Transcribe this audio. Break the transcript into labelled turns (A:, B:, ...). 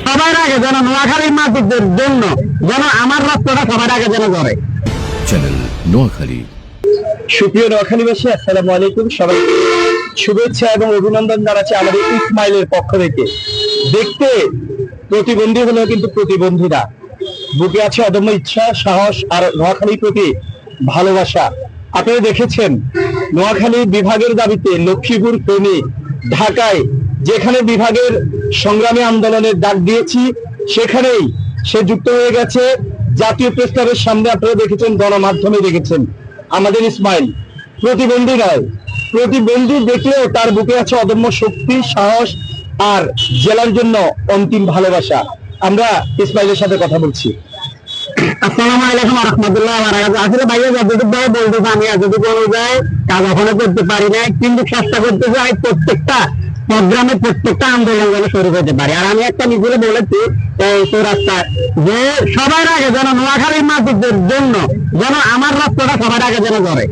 A: সবার আগে যেন নোয়াখালীর মাটিদের জন্য যেন আমার রক্তটা সবার আগে যেন ধরে।
B: চ্যানেল নোয়াখালী।
C: সুপ্রিয় নোয়াখালীবাসী, আসসালামু আলাইকুম। সবাই শুভেচ্ছা এবং অভিনন্দন জানাচ্ছি আমাদের ইসমাইলের পক্ষ থেকে। দেখতে প্রতিবন্ধী হলেও কিন্তু প্রতিবন্ধীরা বুকে আছে অদম্য ইচ্ছা, সাহস আর নোয়াখালীর প্রতি ভালোবাসা। আপনারা দেখেছেন নোয়াখালী বিভাগের দাবিতে লক্ষ্মীপুর, ফেনী, ঢাকায় যেখানে বিভাগের সংগ্রামী আন্দোলনের ডাক দিয়েছি সেখানেই সে যুক্ত হয়ে গেছে জাতীয় প্রেসক্লাবের সামনে। আপনারা দেখেছেন, গণমাধ্যমে দেখেছেন আমাদের ইসমাইল প্রতিবন্ধী নয়, প্রতিবন্ধী দেখলেও তার বুকে আছে অদম্য শক্তি, সাহস আর জেলার জন্য অন্তিম ভালোবাসা। আমরা ইসমাইলের সাথে কথা বলছি।
A: আসসালামু আলাইকুম ওয়া রাহমাতুল্লাহি ওয়া বারাকাতুহু। আসলে ভাইয়া যতটুকু ভাই বলতে আমি এতটুকু অনুযায়ী কাজ এখনো করতে পারি না, কিন্তু চেষ্টা করতে চাই প্রত্যেকটা প্রোগ্রামে প্রত্যেকটা আন্দোলন যেন শুরু করতে পারি। আর আমি একটা নিজে বলেছি রাস্তায় যে সবার আগে যেন নোয়াখালীর মাটিদের জন্য যেন আমার রক্তটা সবার আগে যেন ধরে।